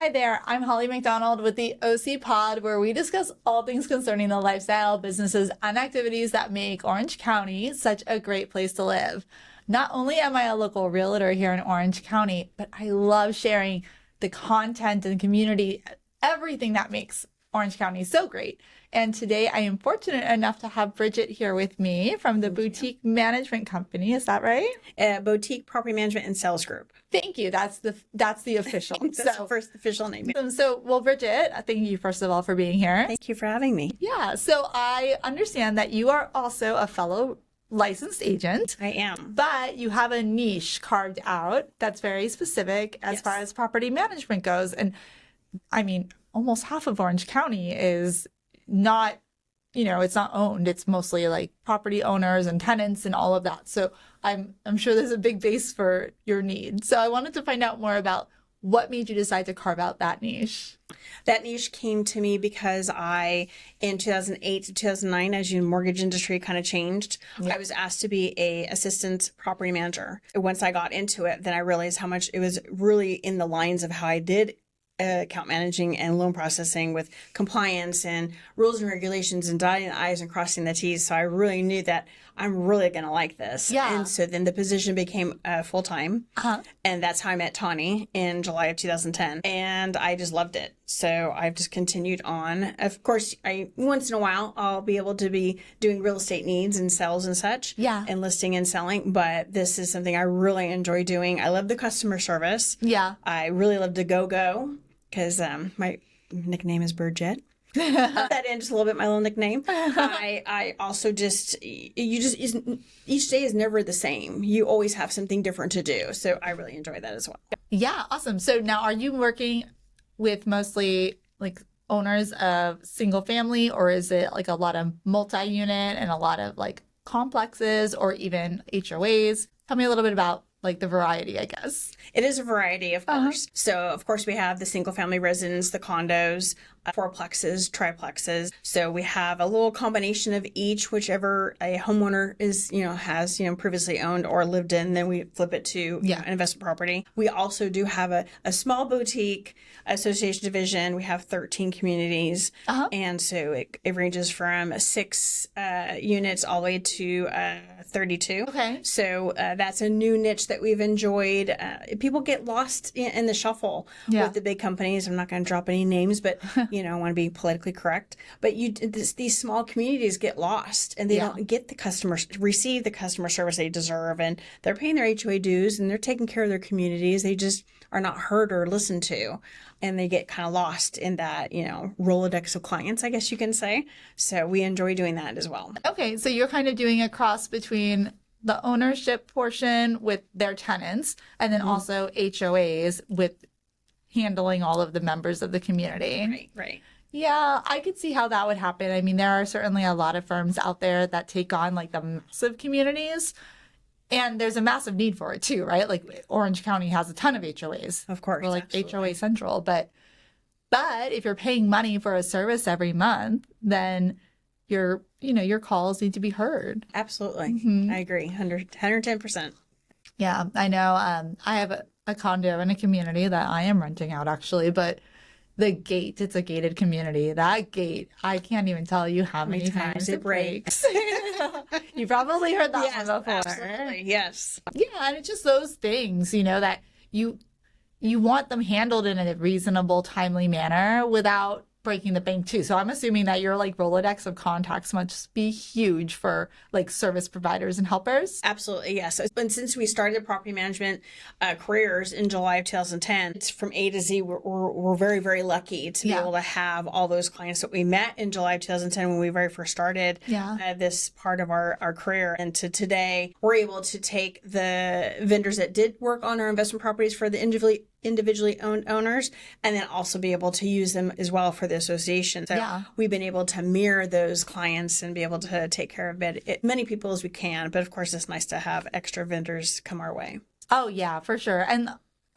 Hi there, I'm Holly McDonald with the OC Pod, where we discuss all things concerning the lifestyle, businesses, and activities that make Orange County such a great place to live. Not only am I a local realtor here in Orange County, but I love sharing the content and community, everything that makes Orange County so great. And today I am fortunate enough to have Bridget here with me from the Boutique Management Company. Is that right? Boutique Property Management and Sales Group. Thank you. That's the official. That's the first official name. Well, Bridget, thank you first of all for being here. Thank you for having me. Yeah. So I understand that you are also a fellow licensed agent. I am. But you have a niche carved out that's very specific as far as property management goes. And I mean, almost half of Orange County is not, it's not owned. It's mostly like property owners and tenants and all of that. So I'm sure there's a big base for your need. So I wanted to find out more about what made you decide to carve out that niche. That niche came to me because in 2008 to 2009, as the mortgage industry kind of changed, I was asked to be a assistant property manager. Once I got into it, then I realized how much it was really in the lines of how I did account managing and loan processing with compliance and rules and regulations and dotting the I's and crossing the T's. So I really knew that I'm really going to like this. Yeah. And so then the position became full-time. And that's how I met Tawny in July of 2010. And I just loved it. So I've just continued on. Of course, once in a while, I'll be able to be doing real estate needs and sales and such. Yeah. And listing and selling. But this is something I really enjoy doing. I love the customer service. Yeah. I really love to go because my nickname is Bridget. That in just a little bit, my little nickname. I also each day is never the same. You always have something different to do. So I really enjoy that as well. Yeah, awesome. So now are you working with mostly like owners of single family, or is it like a lot of multi-unit and a lot of like complexes or even HOAs? Tell me a little bit about like the variety, I guess. It is a variety, of course. So, of course, we have the single-family residents, the condos, fourplexes, triplexes. So we have a little combination of each, whichever a homeowner has previously owned or lived in. Then we flip it to an investment property. We also do have a small boutique association division. We have 13 communities, and so it ranges from 6 units all the way to 32. Okay. So that's a new niche that we've enjoyed. People get lost in the shuffle with the big companies. I'm not going to drop any names, but I want to be politically correct. But these small communities get lost, and they don't get receive the customer service they deserve, and they're paying their HOA dues, and they're taking care of their communities. They just are not heard or listened to, and they get kind of lost in that Rolodex of clients, I guess you can say. So we enjoy doing that as well. Okay, so you're kind of doing a cross between the ownership portion with their tenants, and then also HOAs with handling all of the members of the community. Right. Yeah, I could see how that would happen. I mean, there are certainly a lot of firms out there that take on like the massive communities, and there's a massive need for it too, right? Like Orange County has a ton of HOAs. Of course. We're like HOA Central, but if you're paying money for a service every month, then your calls need to be heard. Absolutely. I agree. 110%. Yeah, I know. I have a condo in a community that I am renting out actually, but it's a gated community. That gate, I can't even tell you how many times it breaks. You probably heard that one before. Absolutely. Yes. Yeah, and it's just those things, that you want them handled in a reasonable, timely manner without breaking the bank too. So I'm assuming that your like Rolodex of contacts must be huge for like service providers and helpers. Absolutely, yes. And since we started property management careers in July of 2010, it's from A to Z. We're very, very lucky to be able to have all those clients that we met in July of 2010 when we very first started this part of our career. And to today, we're able to take the vendors that did work on our investment properties for the individually owned owners, and then also be able to use them as well for the association. So we've been able to mirror those clients and be able to take care of many people as we can. But of course, it's nice to have extra vendors come our way. Oh, yeah, for sure. And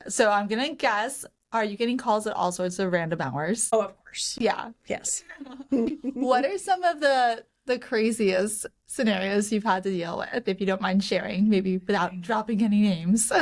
so I'm going to guess, are you getting calls at all sorts of random hours? Oh, of course. Yeah. Yes. What are some of the craziest scenarios you've had to deal with, if you don't mind sharing, maybe without dropping any names?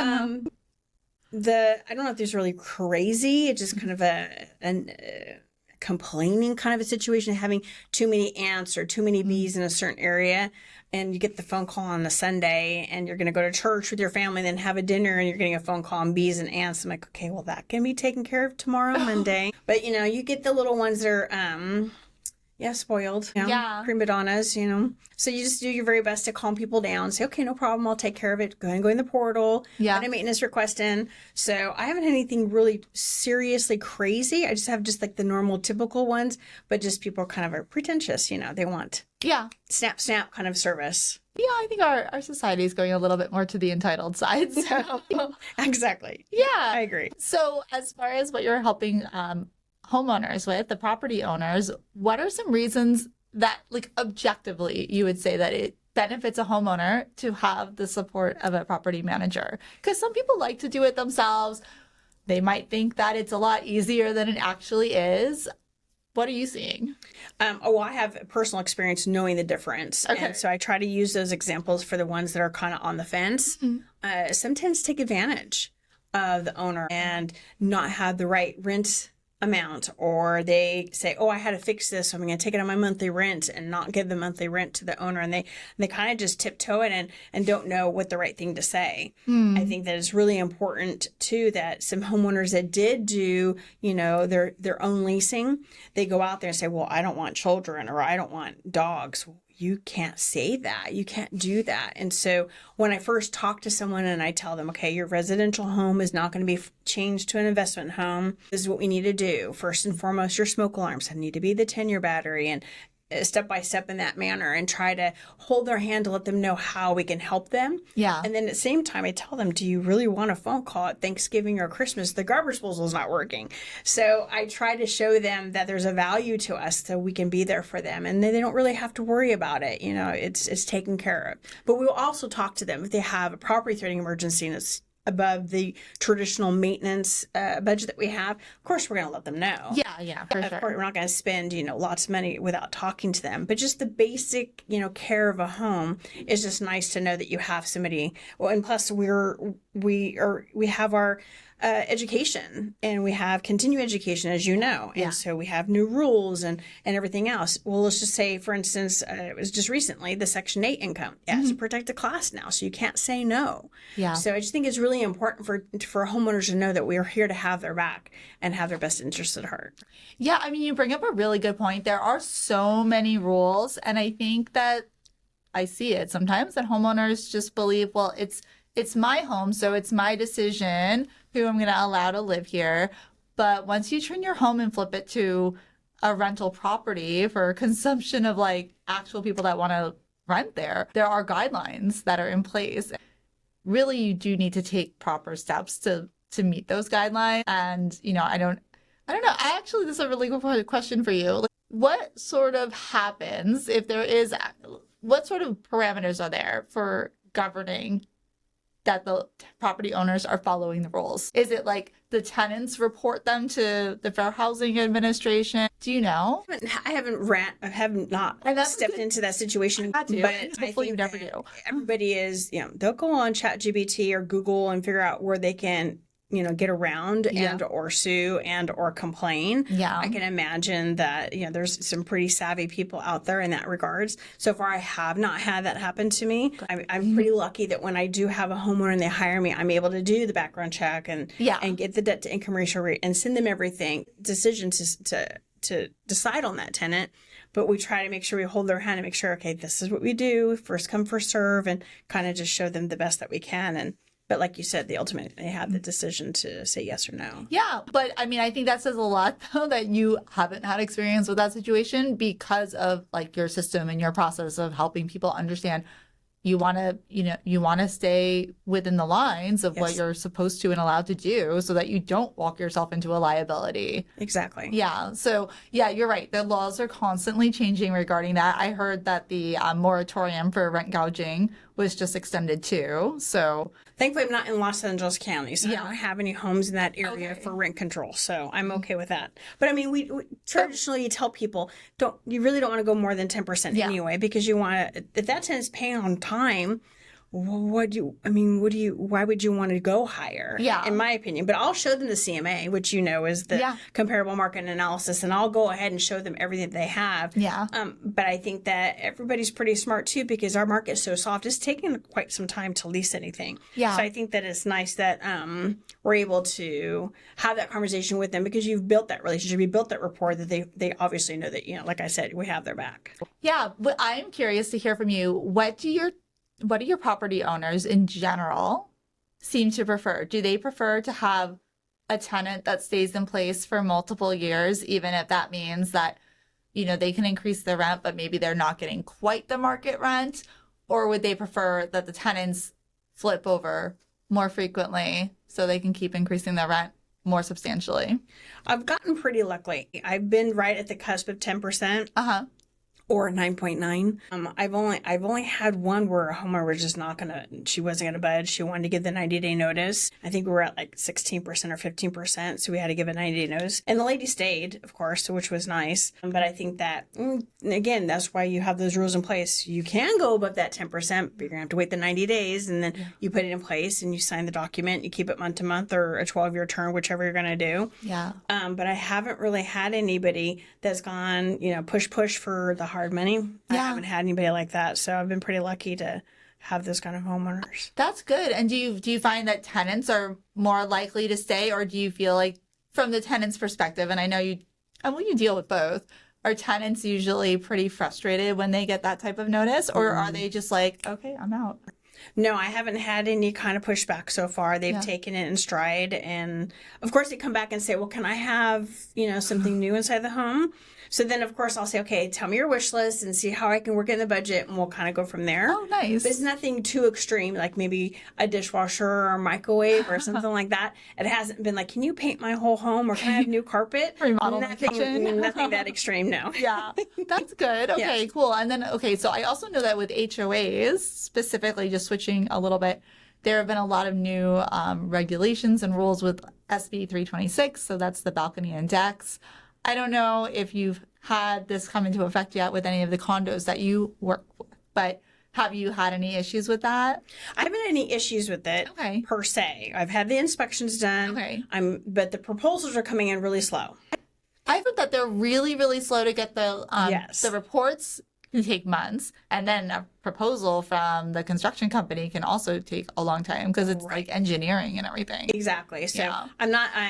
I don't know if there's really crazy. It's just kind of a complaining kind of a situation, having too many ants or too many bees in a certain area. And you get the phone call on a Sunday and you're going to go to church with your family and then have a dinner and you're getting a phone call on bees and ants. I'm like, okay, well, that can be taken care of tomorrow, Monday. But, you get the little ones that are, spoiled. Prima donnas, So you just do your very best to calm people down. Say, okay, no problem. I'll take care of it. Go ahead and go in the portal. Yeah. Put a maintenance request in. So I haven't had anything really seriously crazy. I just have just like the normal typical ones, but just people kind of are pretentious, they want snap kind of service. Yeah, I think our society is going a little bit more to the entitled side. So Exactly. Yeah. I agree. So as far as what you're helping homeowners with, the property owners, what are some reasons that, like, objectively, you would say that it benefits a homeowner to have the support of a property manager? Because some people like to do it themselves. They might think that it's a lot easier than it actually is. What are you seeing? I have personal experience knowing the difference. Okay. And so I try to use those examples for the ones that are kind of on the fence. Mm-hmm. Some tenants take advantage of the owner and not have the right rent amount, or they say, oh, I had to fix this, so I'm going to take it on my monthly rent and not give the monthly rent to the owner. And they kind of just tiptoe it and don't know what the right thing to say. I think that it's really important too that some homeowners that did do, their own leasing, they go out there and say, well, I don't want children or I don't want dogs. You can't say that. You can't do that. And so when I first talk to someone and I tell them, okay, your residential home is not going to be changed to an investment home. This is what we need to do. First and foremost, your smoke alarms need to be the 10-year battery, and step by step in that manner, and try to hold their hand to let them know how we can help them. Yeah. And then at the same time, I tell them, do you really want a phone call at Thanksgiving or Christmas? The garbage disposal is not working. So I try to show them that there's a value to us, so we can be there for them. And they don't really have to worry about it. It's taken care of. But we will also talk to them if they have a property threatening emergency and it's above the traditional maintenance budget that we have. Of course, we're going to let them know. Yeah, for Of sure. course, we're not going to spend, lots of money without talking to them. But just the basic, care of a home is just nice to know that you have somebody. Well, and plus we have our education, and we have continuing education, as you know. And so we have new rules and everything else. Well, let's just say, for instance, it was just recently the Section 8 income. It's a protected class now, so you can't say no. Yeah. So I just think it's really important for homeowners to know that we are here to have their back and have their best interests at heart. Yeah, I mean, you bring up a really good point. There are so many rules, and I think that I see it sometimes that homeowners just believe, well, it's my home, so it's my decision who I'm going to allow to live here. But once you turn your home and flip it to a rental property for consumption of like actual people that want to rent there are guidelines that are in place. Really, you do need to take proper steps to meet those guidelines. And, I don't know. This is a really good question for you. Like, what sort of happens if what sort of parameters are there for governing that the property owners are following the rules? Is it like the tenants report them to the Fair Housing Administration? Do you know? I haven't stepped into that situation, but hopefully you never do. Everybody is, they'll go on ChatGPT or Google and figure out where they can, get around and or sue and or complain. Yeah. I can imagine that, there's some pretty savvy people out there in that regards. So far, I have not had that happen to me. I'm pretty lucky that when I do have a homeowner and they hire me, I'm able to do the background check and get the debt to income ratio rate and send them everything, decisions to decide on that tenant. But we try to make sure we hold their hand and make sure, okay, this is what we do, first come, first serve, and kind of just show them the best that we can. But like you said, they have the decision to say yes or no. Yeah, but I mean, I think that says a lot, though, that you haven't had experience with that situation because of like your system and your process of helping people understand you want to stay within the lines of what you're supposed to and allowed to do so that you don't walk yourself into a liability. Exactly. Yeah. So, you're right. The laws are constantly changing regarding that. I heard that the moratorium for rent gouging was just extended too. So thankfully, I'm not in Los Angeles County, so I don't have any homes in that area for rent control. So I'm okay with that. But I mean, we traditionally tell people you really don't want to go more than 10% anyway, because you want to, if that tenant's paying on time, why would you want to go higher? Yeah. In my opinion. But I'll show them the CMA, which is the comparable market analysis, and I'll go ahead and show them everything they have. Yeah. But I think that everybody's pretty smart too, because our market is so soft. It's taking quite some time to lease anything. Yeah. So I think that it's nice that we're able to have that conversation with them, because you've built that relationship, you built that rapport that they obviously know that, like I said, we have their back. Yeah. But I'm curious to hear from you. What do your property owners in general seem to prefer? Do they prefer to have a tenant that stays in place for multiple years, even if that means that, they can increase the rent, but maybe they're not getting quite the market rent? Or would they prefer that the tenants flip over more frequently so they can keep increasing their rent more substantially? I've gotten pretty lucky. I've been right at the cusp of 10%. Or 9.9. I've only had one where a homeowner was just she wasn't gonna budge. She wanted to give the 90-day notice. I think we were at like 16% or 15%, so we had to give a 90-day notice. And the lady stayed, of course, which was nice. But I think that, again, that's why you have those rules in place. You can go above that 10%, but you're gonna have to wait the 90 days, and then you put it in place and you sign the document. You keep it month to month or a 12-year term, whichever you're gonna do. Yeah. But I haven't really had anybody that's gone, push for the hard money. I haven't had anybody like that, so I've been pretty lucky to have those kind of homeowners. That's good. And do you find that tenants are more likely to stay, or do you feel like, from the tenant's perspective, and I know you deal with both, are tenants usually pretty frustrated when they get that type of notice, or are they just like, okay, I'm out? No, I haven't had any kind of pushback so far. They've taken it in stride, and of course they come back and say, well, can I have, something new inside the home? So then, of course, I'll say, okay, tell me your wish list and see how I can work in the budget, and we'll kind of go from there. Oh, nice. But it's nothing too extreme, like maybe a dishwasher or a microwave or something like that. It hasn't been like, can you paint my whole home, or can I have new carpet? Remodel the kitchen. Nothing that extreme, no. Yeah, that's good. Okay, cool. And then, so I also know that with HOAs, specifically, just switching a little bit, there have been a lot of new regulations and rules with SB 326. So that's the balcony and decks. I don't know if you've had this come into effect yet with any of the condos that you work with, but have you had any issues with that? I haven't had any issues with it per se. I've had the inspections done. But the proposals are coming in really slow. I've heard that they're really, really slow to get the reports. Can take months, and then a proposal from the construction company can also take a long time, because it's like engineering and everything. Exactly. So I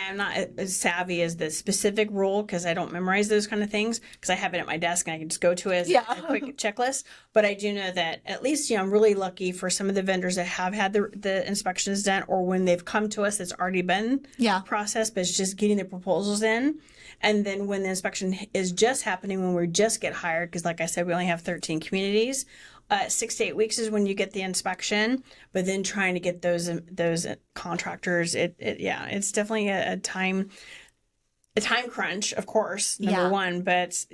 am not as savvy as the specific rule, because I don't memorize those kind of things, because I have it at my desk and I can just go to it as a quick checklist. But I do know that at least I'm really lucky for some of the vendors that have had the inspections done, or when they've come to us, it's already been processed, but it's just getting the proposals in. And then when the inspection is just happening, when we just get hired, because like I said, we only have 13 communities, 6 to 8 weeks is when you get the inspection. But then trying to get those contractors, it's definitely a time crunch, of course, number one. But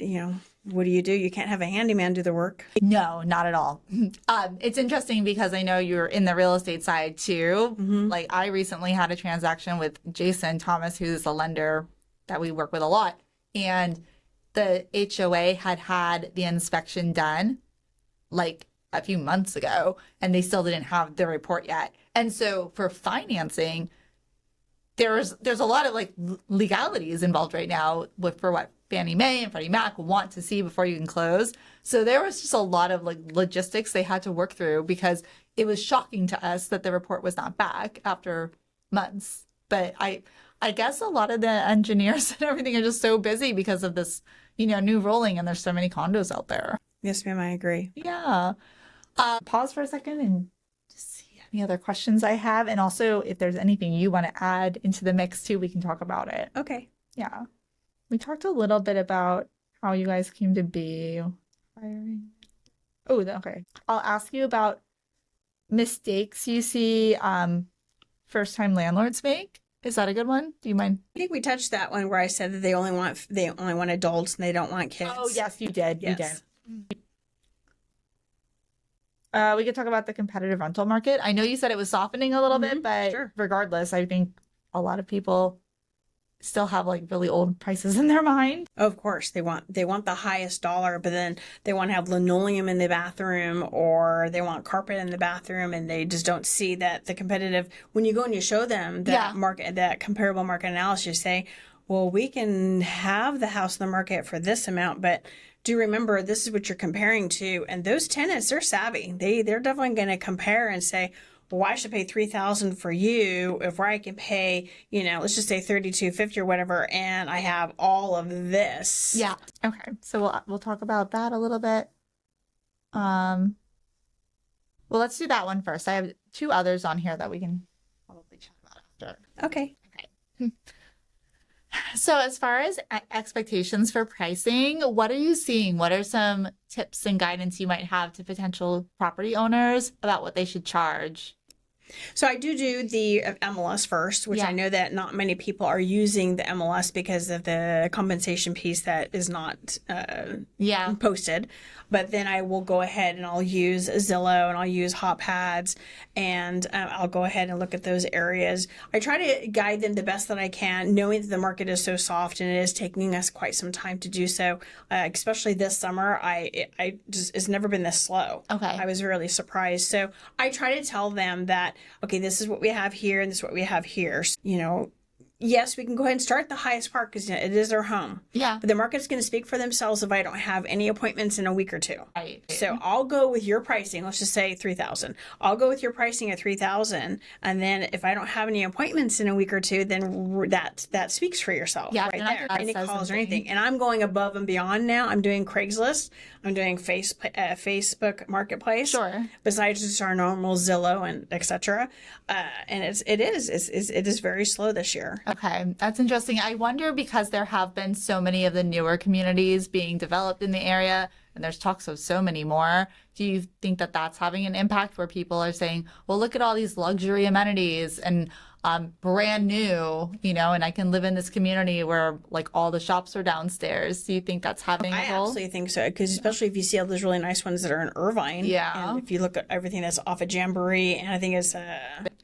what do? You can't have a handyman do the work. No, not at all. It's interesting because I know you're in the real estate side too. Like, I recently had a transaction with Jason Thomas, who's a lender that we work with a lot, and the HOA had the inspection done like a few months ago, and they still didn't have the report yet. And so for financing, there's a lot of like legalities involved right now for what Fannie Mae and Freddie Mac want to see before you can close. So there was just a lot of like logistics they had to work through, because it was shocking to us that the report was not back after months. But I guess a lot of the engineers and everything are just so busy because of this, new ruling, and there's so many condos out there. Yes, ma'am, I agree. Yeah. Pause for a second and just see any other questions I have. And also, if there's anything you want to add into the mix too, we can talk about it. Okay. Yeah. We talked a little bit about how you guys came to be hiring. Oh, okay. I'll ask you about mistakes you see first-time landlords make. Is that a good one? Do you mind? I think we touched that one where I said that they only want adults and they don't want kids. Oh, yes, you did. Yes. You did. We could talk about the competitive rental market. I know you said it was softening a little bit, but regardless, I think a lot of people still have like really old prices in their mind. Of course, they want the highest dollar, but then they want to have linoleum in the bathroom, or they want carpet in the bathroom, and they just don't see that the competitive. When you go and you show them that that comparable market analysis, you say, well, we can have the house in the market for this amount, but do remember this is what you're comparing to. And those tenants, they're savvy. They're definitely going to compare and say, well, I should pay $3,000 for you if I can pay, let's just say $3,250 or whatever, and I have all of this. Yeah. Okay. So we'll talk about that a little bit. Well, let's do that one first. I have two others on here that we can probably chat about after. Okay. So as far as expectations for pricing, what are you seeing? What are some tips and guidance you might have to potential property owners about what they should charge? So I do the MLS first, which I know that not many people are using the MLS because of the compensation piece that is not posted. But then I will go ahead and I'll use Zillow and I'll use Hot Pads, and I'll go ahead and look at those areas. I try to guide them the best that I can, knowing that the market is so soft and it is taking us quite some time to do so. Especially this summer, it's never been this slow. Okay. I was really surprised. So I try to tell them that, okay, this is what we have here and this is what we have here. Yes, we can go ahead and start the highest part because it is their home. Yeah. But the market's going to speak for themselves if I don't have any appointments in a week or two. Right. So I'll go with your pricing. Let's just say $3,000. I'll go with your pricing at $3,000, and then if I don't have any appointments in a week or two, then that speaks for yourself. Yeah, right there. Any calls or anything. And I'm going above and beyond now. I'm doing Craigslist. I'm doing Facebook Marketplace. Sure. Besides just our normal Zillow and etc. And it is very slow this year. Okay, that's interesting. I wonder, because there have been so many of the newer communities being developed in the area, and there's talks of so many more. Do you think that that's having an impact where people are saying, well, look at all these luxury amenities and brand new, and I can live in this community where like all the shops are downstairs. Do you think that's having a role? I absolutely think so, because especially if you see all those really nice ones that are in Irvine. Yeah. And if you look at everything that's off of Jamboree, and I think it's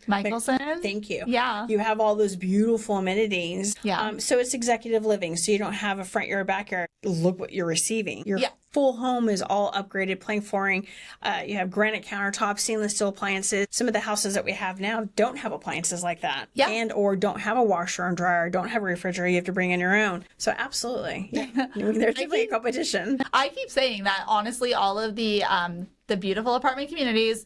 Michelson. Thank you. Yeah. You have all those beautiful amenities. Yeah. So it's executive living. So you don't have a front yard, backyard. Look what you're receiving. Your full home is all upgraded, plank flooring. You have granite countertops, stainless steel appliances. Some of the houses that we have now don't have appliances like that. Yeah. And or don't have a washer and dryer, don't have a refrigerator. You have to bring in your own. So absolutely. Yeah. There's definitely a competition. I keep saying that, honestly, all of the beautiful apartment communities,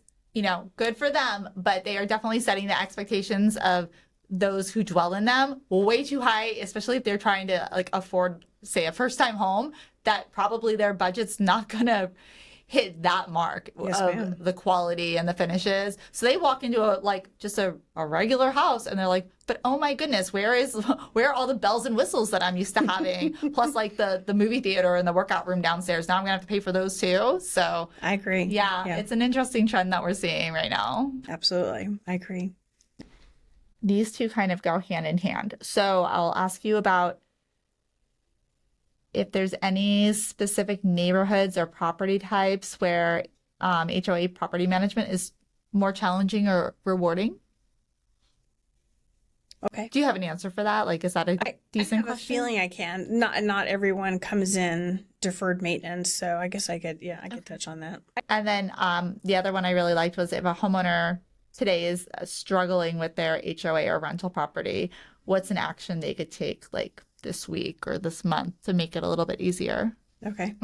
good for them, but they are definitely setting the expectations of those who dwell in them way too high, especially if they're trying to afford, say, a first-time home, that probably their budget's not gonna hit that mark of the quality and the finishes. So they walk into a regular house and they're like, but oh my goodness, where are all the bells and whistles that I'm used to having? Plus the movie theater and the workout room downstairs. Now I'm gonna have to pay for those too. So I agree. Yeah, it's an interesting trend that we're seeing right now. Absolutely. I agree. These two kind of go hand in hand. So I'll ask you about if there's any specific neighborhoods or property types where HOA property management is more challenging or rewarding. Okay. Do you have an answer for that? Is that a decent question? I have a feeling I can. Not everyone comes in deferred maintenance, so I guess I could touch on that. And then the other one I really liked was if a homeowner today is struggling with their HOA or rental property, what's an action they could take this week or this month to make it a little bit easier? Okay.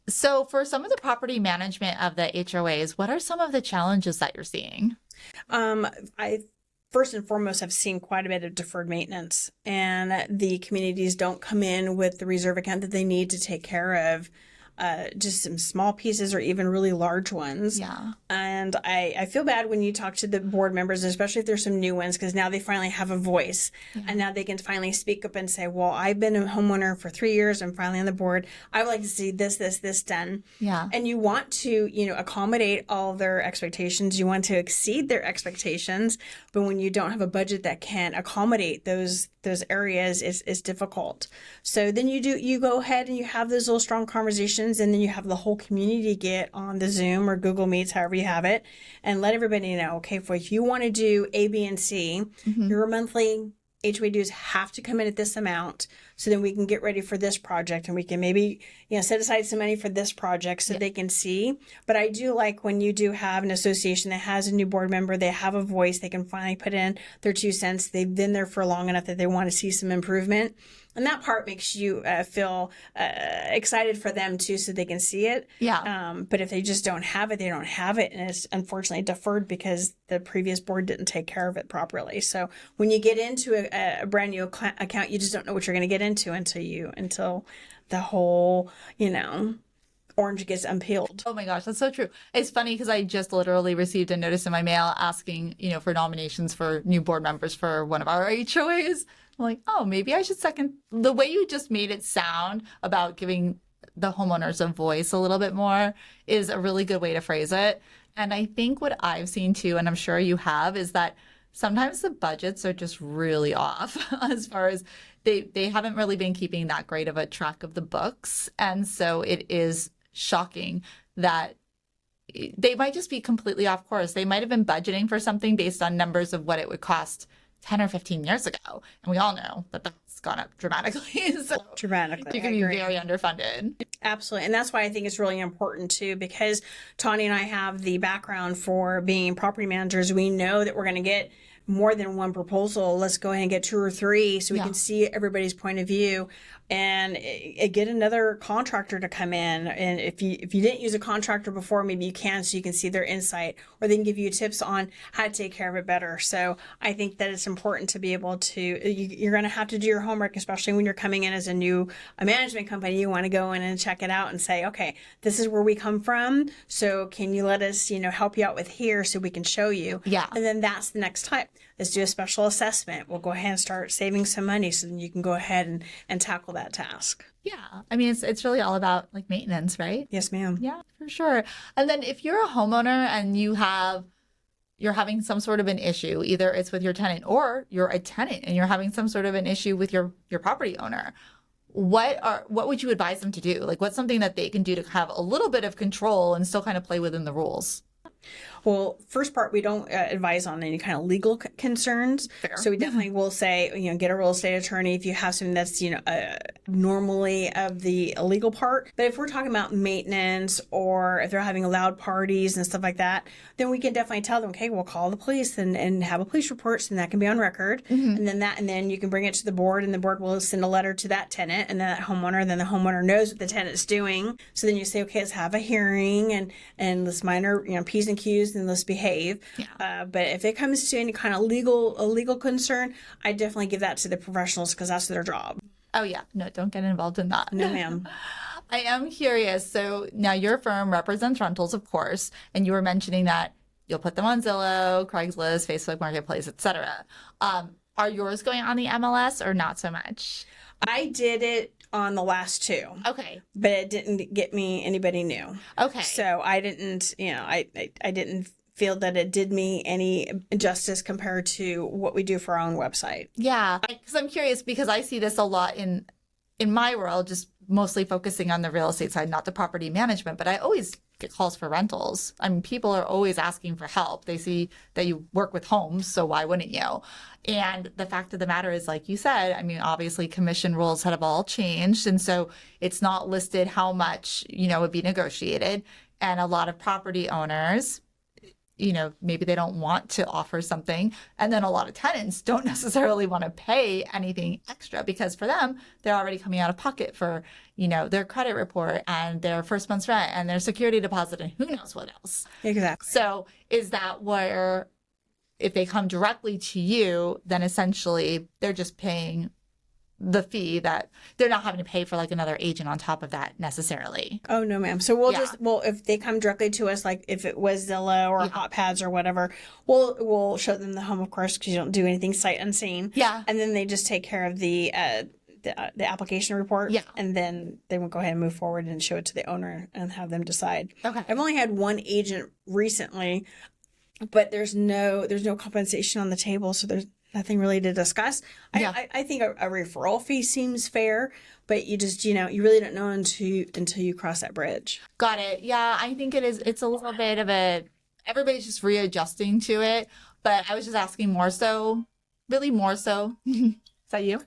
So for some of the property management of the HOAs, what are some of the challenges that you're seeing? I first and foremost have seen quite a bit of deferred maintenance, and the communities don't come in with the reserve account that they need to take care of just some small pieces or even really large ones. Yeah. And I feel bad when you talk to the board members, especially if there's some new ones, because now they finally have a voice. Yeah. And now they can finally speak up and say, well, I've been a homeowner for 3 years. I'm finally on the board. I would like to see this done. Yeah. And you want to, accommodate all their expectations. You want to exceed their expectations. But when you don't have a budget that can accommodate those areas, it's difficult. So then you go ahead and you have those little strong conversations recommendations, and then you have the whole community get on the Zoom or Google Meets, however you have it, and let everybody know, okay, if you want to do A, B, and C, your monthly HOA dues have to come in at this amount, so then we can get ready for this project, and we can maybe, set aside some money for this project so they can see. But I do like when you do have an association that has a new board member, they have a voice, they can finally put in their 2 cents. They've been there for long enough that they want to see some improvement. And that part makes you feel excited for them too, so they can see it. Yeah. But if they just don't have it, they don't have it. And it's unfortunately deferred because the previous board didn't take care of it properly. So when you get into a brand new account, you just don't know what you're going to get into until the whole, orange gets unpeeled. Oh my gosh, that's so true. It's funny because I just literally received a notice in my mail asking, for nominations for new board members for one of our HOAs. I'm like, oh, maybe I should second. The way you just made it sound about giving the homeowners a voice a little bit more is a really good way to phrase it. And I think what I've seen too, and I'm sure you have, is that sometimes the budgets are just really off as far as they haven't really been keeping that great of a track of the books. And so it is shocking that they might just be completely off course. They might have been budgeting for something based on numbers of what it would cost 10 or 15 years ago. And we all know that that's gone up dramatically. So Dramatically. you can be very underfunded. Absolutely. And that's why I think it's really important too, because Tawny and I have the background for being property managers. We know that we're going to get more than one proposal. Let's go ahead and get 2 or 3 so we can see everybody's point of view and get another contractor to come in. And if you didn't use a contractor before, maybe you can, so you can see their insight, or they can give you tips on how to take care of it better. So I think that it's important to be able to, you're going to have to do your homework, especially when you're coming in as a management company. You want to go in and check it out and say, okay, this is where we come from. So can you let us, help you out with here so we can show you? Yeah. And then that's the next type. Let's do a special assessment. We'll go ahead and start saving some money so then you can go ahead and tackle that task. Yeah. I mean, it's really all about like maintenance, right? Yes, ma'am. Yeah, for sure. And then if you're a homeowner and you're having some sort of an issue, either it's with your tenant or you're a tenant and you're having some sort of an issue with your property owner, what would you advise them to do? Like, what's something that they can do to have a little bit of control and still kind of play within the rules? Well, first part, we don't advise on any kind of legal concerns. Fair. So we definitely will say, get a real estate attorney if you have something that's, normally of the illegal part. But if we're talking about maintenance or if they're having loud parties and stuff like that, then we can definitely tell them, okay, we'll call the police and have a police report, so that can be on record. And then you can bring it to the board, and the board will send a letter to that tenant and then that homeowner. And then the homeowner knows what the tenant's doing. So then you say, okay, let's have a hearing and let's minor, P's and Q's, and let's behave. Yeah. But if it comes to any kind of legal concern, I definitely give that to the professionals because that's their job. Oh, yeah. No, don't get involved in that. No, ma'am. I am curious. So now your firm represents rentals, of course, and you were mentioning that you'll put them on Zillow, Craigslist, Facebook Marketplace, etc. Are yours going on the MLS or not so much? I did it on the last 2. Okay. But it didn't get me anybody new. Okay. So I didn't, I didn't feel that it did me any justice compared to what we do for our own website. Yeah. Because I'm curious, because I see this a lot in my world, just mostly focusing on the real estate side, not the property management, but I always get calls for rentals. I mean, people are always asking for help. They see that you work with homes, so why wouldn't you? And the fact of the matter is, like you said, I mean, obviously commission rules have all changed. And so it's not listed how much, would be negotiated. And a lot of property owners, maybe they don't want to offer something. And then a lot of tenants don't necessarily want to pay anything extra because for them, they're already coming out of pocket for, their credit report and their first month's rent and their security deposit and who knows what else. Exactly. So is that where if they come directly to you, then essentially they're just paying the fee that they're not having to pay for like another agent on top of that necessarily. Oh, no, ma'am. So we'll if they come directly to us, like if it was Zillow or Hot Pads or whatever, we'll show them the home, of course, because you don't do anything sight unseen. Yeah. And then they just take care of the application report. Yeah. And then they will go ahead and move forward and show it to the owner and have them decide. Okay. I've only had one agent recently, but there's no compensation on the table, so there's nothing really to discuss. Yeah. I think a referral fee seems fair, but you just, you really don't know until you cross that bridge. Got it. Yeah, I think it is. It's a little bit of everybody's just readjusting to it. But I was just asking more so, really more so. Is that you?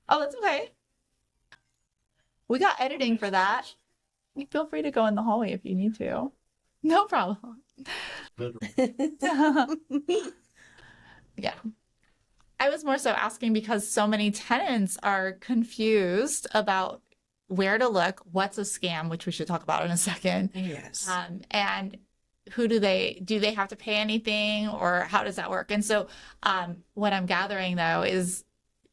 Oh, that's okay. We got editing for that. You feel free to go in the hallway if you need to. No problem. Yeah. I was more so asking because so many tenants are confused about where to look, what's a scam, which we should talk about in a second. Yes. And who do they have to pay anything, or how does that work? And so what I'm gathering though is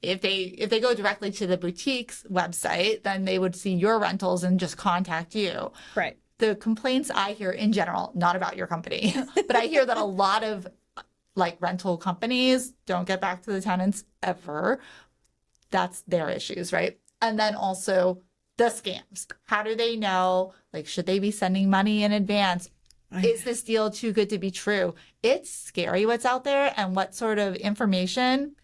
if they go directly to the boutique's website, then they would see your rentals and just contact you. Right. The complaints I hear in general, not about your company, but I hear that a lot of like rental companies don't get back to the tenants ever. That's their issues, right? And then also the scams. How do they know? Like, should they be sending money in advance? Is this deal too good to be true? It's scary what's out there and what sort of information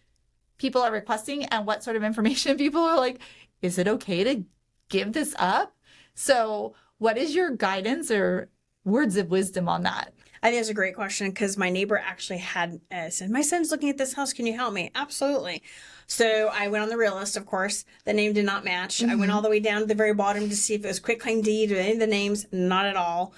people are requesting and what sort of information people are like, is it okay to give this up? So what is your guidance or words of wisdom on that? I think that's a great question because my neighbor actually had said, my son's looking at this house. Can you help me? Absolutely. So I went on the real list, of course. The name did not match. Mm-hmm. I went all the way down to the very bottom to see if it was quitclaim deed or any of the names. Not at all.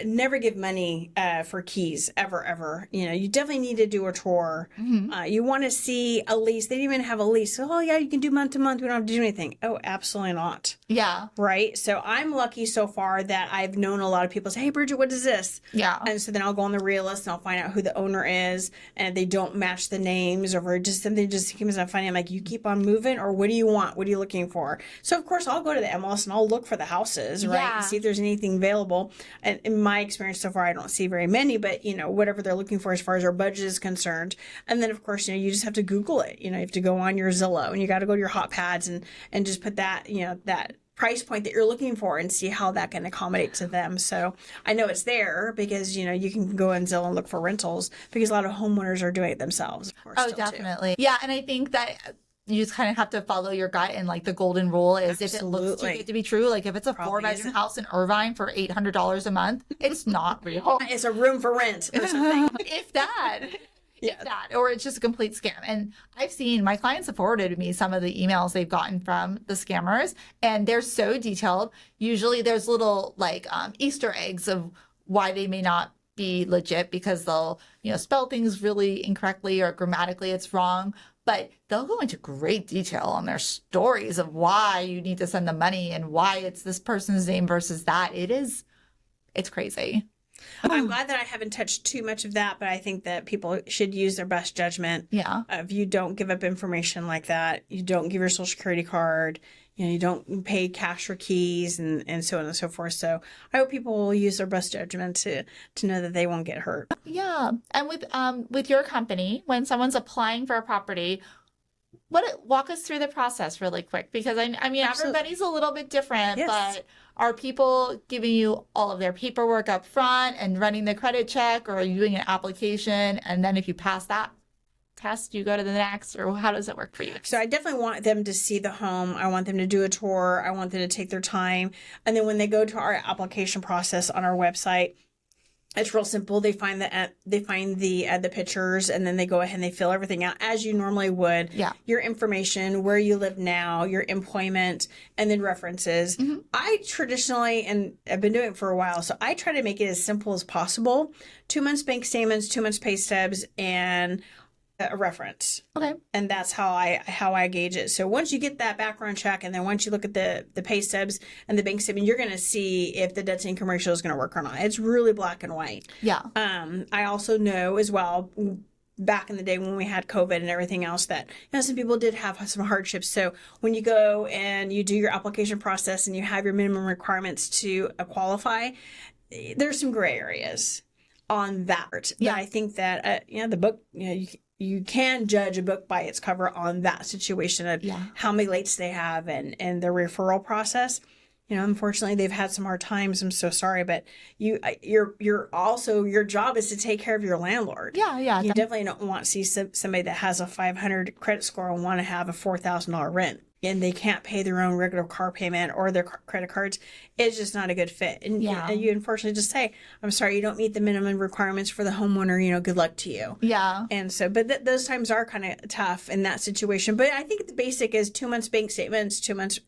Never give money for keys, ever. You definitely need to do a tour. Mm-hmm. You want to see a lease. They didn't even have a lease. So, oh, yeah, you can do month to month. We don't have to do anything. Oh, absolutely not. Yeah. Right? So I'm lucky so far that I've known a lot of people say, hey, Bridget, what is this? Yeah. And so then I'll go on the realist and I'll find out who the owner is. And if they don't match the names or just something just keeps on funny, I'm like, you keep on moving or what do you want? What are you looking for? So, of course, I'll go to the MLS and I'll look for the houses, right? Yeah. And see if there's anything available. And in my experience so far, I don't see very many, but, whatever they're looking for as far as our budget is concerned. And then, of course, you just have to Google it. You have to go on your Zillow and you got to go to your hot pads and just put that, that price point that you're looking for and see how that can accommodate to them. So I know it's there because, you can go on Zillow and look for rentals because a lot of homeowners are doing it themselves, of course. Oh, definitely. Too. Yeah. And I think that you just kind of have to follow your gut, and like the golden rule is if it looks too good to be true, like if it's a 4-bedroom house in Irvine for $800 a month, it's not real. It's a room for rent or something. If that. Yeah. That, or it's just a complete scam. And I've seen my clients have forwarded me some of the emails they've gotten from the scammers, and they're so detailed. Usually there's little like Easter eggs of why they may not be legit because they'll, spell things really incorrectly or grammatically it's wrong. But they'll go into great detail on their stories of why you need to send the money and why it's this person's name versus that. It's crazy. I'm glad that I haven't touched too much of that, but I think that people should use their best judgment. Yeah. If you don't give up information like that, you don't give your social security card, you don't pay cash for keys and so on and so forth. So I hope people will use their best judgment to know that they won't get hurt. Yeah. And with your company, when someone's applying for a property, walk us through the process really quick, because I mean, absolutely. Everybody's a little bit different, yes. But are people giving you all of their paperwork up front and running the credit check, or are you doing an application? And then if you pass that test, you go to the next, or how does it work for you? So I definitely want them to see the home. I want them to do a tour. I want them to take their time. And then when they go to our application process on our website, it's real simple. They find the pictures, and then they go ahead and they fill everything out as you normally would. Yeah. Your information, where you live now, your employment, and then references. Mm-hmm. I traditionally, and I've been doing it for a while, so I try to make it as simple as possible. 2 months bank statements, 2 months pay stubs, and a reference. Okay. And that's how I gauge it. So once you get that background check, and then once you look at the pay stubs and the bank statement, you're going to see if the debt to income ratio is going to work or not. It's really black and white. Yeah. I also know as well, back in the day when we had COVID and everything else, that some people did have some hardships. So when you go and you do your application process and you have your minimum requirements to qualify, there's some gray areas on that. Yeah. But I think that the book, you can judge a book by its cover on that situation of how many lates they have and their referral process. unfortunately they've had some hard times. I'm so sorry, but you're also, your job is to take care of your landlord. Yeah. You definitely don't want to see somebody that has a 500 credit score and want to have a $4,000 rent, and they can't pay their own regular car payment or their credit cards. It's just not a good fit. And you unfortunately just say, I'm sorry, you don't meet the minimum requirements for the homeowner, good luck to you. Yeah. And so, but those times are kind of tough in that situation. But I think the basic is 2 months bank statements, 2 months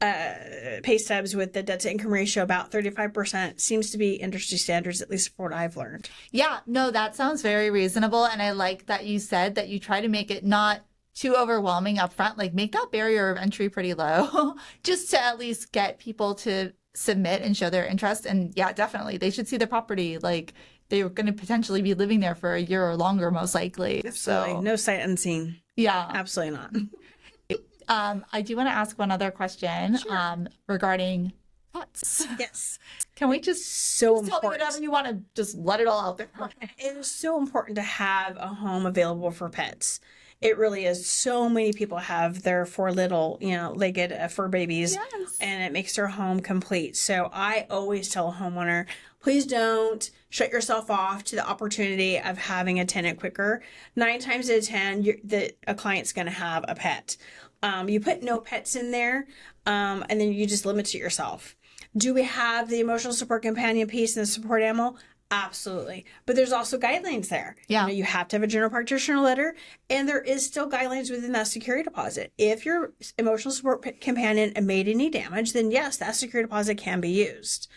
pay stubs with the debt to income ratio about 35% seems to be industry standards, at least for what I've learned. Yeah, no, that sounds very reasonable. And I like that you said that you try to make it not too overwhelming up front, like make that barrier of entry pretty low, just to at least get people to submit and show their interest. And yeah, definitely, they should see the property. Like they're going to potentially be living there for a year or longer, most likely. Absolutely. So no sight unseen. Yeah, absolutely not. I do want to ask one other question. Sure. Regarding pets. Yes. Can we just tell me whatever you want to, just let it all out there? It is so important to have a home available for pets. It really is. So many people have their 4 little, legged fur babies, and it makes their home complete. So I always tell a homeowner, please don't shut yourself off to the opportunity of having a tenant quicker. 9 times out of 10, a client's going to have a pet. You put no pets in there, and then you just limit it yourself. Do we have the emotional support companion piece and the support animal? Absolutely. But there's also guidelines there. Yeah. You have to have a general practitioner letter, and there is still guidelines within that security deposit. If your emotional support companion made any damage, then yes, that security deposit can be used.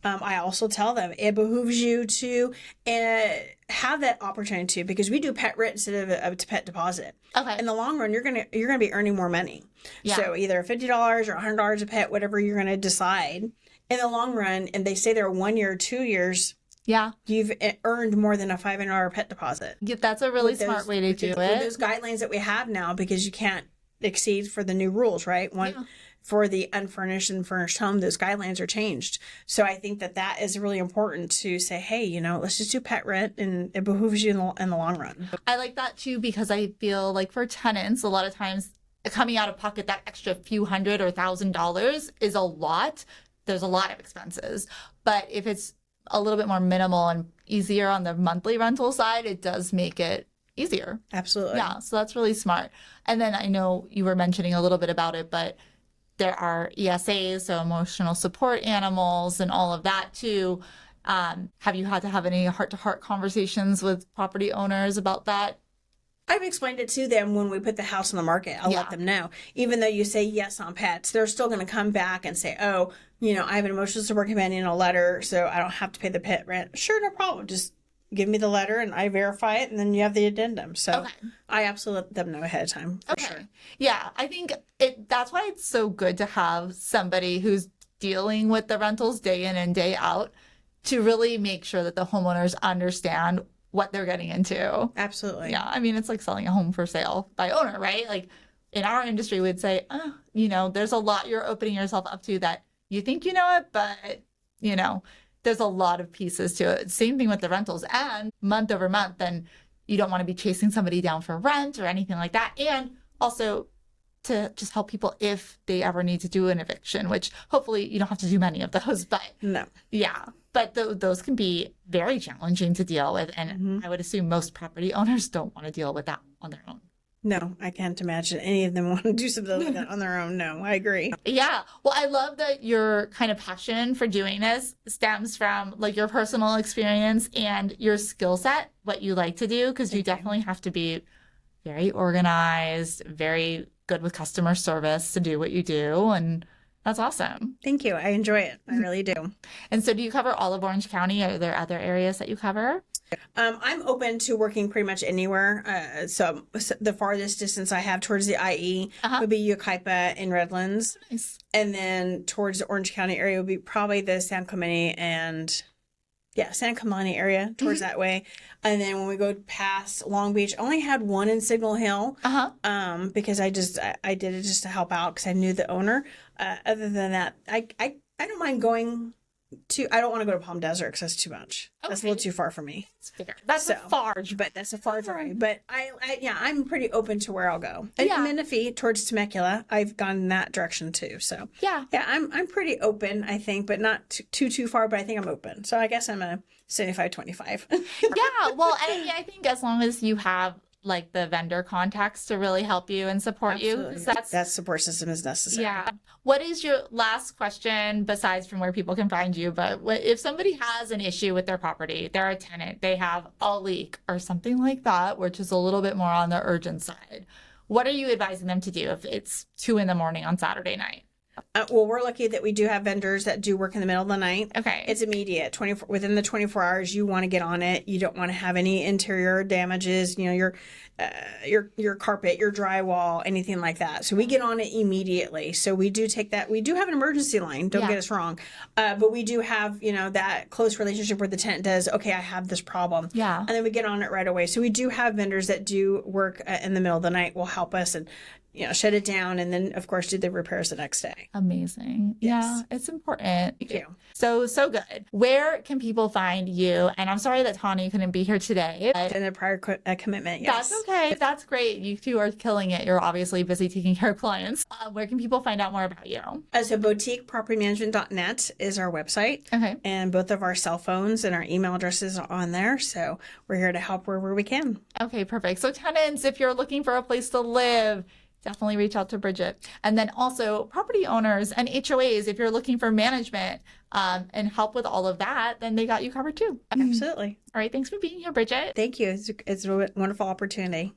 I also tell them it behooves you to have that opportunity to, because we do pet rent instead of a pet deposit. Okay. In the long run, you're gonna be earning more money. Yeah. So either $50 or $100 a pet, whatever you're gonna decide. In the long run, and they say they're 1 year, 2 years. Yeah. You've earned more than a $500 pet deposit. Yeah, that's a really smart way to do it. With those guidelines that we have now, because you can't exceed for the new rules, right? For the unfurnished and furnished home, those guidelines are changed. So I think that is really important to say, hey, let's just do pet rent, and it behooves you in the long run. I like that too, because I feel like for tenants, a lot of times coming out of pocket, that extra few $100 or $1,000 is a lot. There's a lot of expenses. But if it's a little bit more minimal and easier on the monthly rental side, it does make it easier. Absolutely. Yeah, so that's really smart. And then I know you were mentioning a little bit about it, but there are ESAs, so emotional support animals, and all of that too. Have you had to have any heart-to-heart conversations with property owners about that? I've explained it to them when we put the house on the market. I'll let them know. Even though you say yes on pets, they're still going to come back and say, oh, I have an emotional support companion and a letter, so I don't have to pay the pet rent. Sure, no problem. Just give me the letter and I verify it, and then you have the addendum. So I absolutely let them know ahead of time, for sure. Yeah, I think that's why it's so good to have somebody who's dealing with the rentals day in and day out to really make sure that the homeowners understand what they're getting into. Absolutely. Yeah, I mean, it's like selling a home for sale by owner, right? Like in our industry, we'd say, there's a lot you're opening yourself up to that you think you know it, but, there's a lot of pieces to it. Same thing with the rentals, and month over month, then you don't want to be chasing somebody down for rent or anything like that. And also to just help people if they ever need to do an eviction, which hopefully you don't have to do many of those, but no. Yeah. But those can be very challenging to deal with. And I would assume most property owners don't want to deal with that on their own. No, I can't imagine any of them want to do something like that on their own. No, I agree. Yeah. Well, I love that your kind of passion for doing this stems from like your personal experience and your skill set, what you like to do, because you definitely have to be very organized, very good with customer service to do what you do. And that's awesome. Thank you. I enjoy it. I really do. And so do you cover all of Orange County? Are there other areas that you cover? I'm open to working pretty much anywhere. So the farthest distance I have towards the IE would be Yucaipa and Redlands. Nice. And then towards the Orange County area would be probably the San Clemente and San Clemente area towards that way. And then when we go past Long Beach, I only had one in Signal Hill because I did it just to help out because I knew the owner. Other than that, I don't mind going I don't want to go to Palm Desert because that's too much. That's a little too far for me. That's a far, but that's a far drive. But I'm pretty open to where I'll go. And Menifee towards Temecula, I've gone in that direction too. So yeah, I'm pretty open, I think, but not too far. But I think I'm open. So I guess I'm a 75-25. Yeah, well, and I think as long as you have like the vendor contacts to really help you and support you. That support system is necessary. Yeah. What is your last question besides from where people can find you? But if somebody has an issue with their property, they're a tenant, they have a leak or something like that, which is a little bit more on the urgent side, what are you advising them to do if it's 2 a.m. on Saturday night? Well, we're lucky that we do have vendors that do work in the middle of the night. Okay. It's immediate. Within the 24 hours, you want to get on it. You don't want to have any interior damages, your carpet, your drywall, anything like that. So we get on it immediately. So we do take that. We do have an emergency line. Don't get us wrong. But we do have, that close relationship where the tenant does, okay, I have this problem. Yeah. And then we get on it right away. So we do have vendors that do work in the middle of the night, will help us and shut it down, and then of course do the repairs the next day. Amazing. Yes. Yeah, it's important. Thank you. So good. Where can people find you? And I'm sorry that Tawny couldn't be here today. And a prior commitment, yes. That's okay. That's great. You two are killing it. You're obviously busy taking care of clients. Where can people find out more about you? So boutiquepropertymanagement.net is our website. Okay. And both of our cell phones and our email addresses are on there. So we're here to help wherever we can. Okay, perfect. So tenants, if you're looking for a place to live, definitely reach out to Bridget. And then also property owners and HOAs, if you're looking for management and help with all of that, then they got you covered too. Absolutely. All right. Thanks for being here, Bridget. Thank you. It's a wonderful opportunity.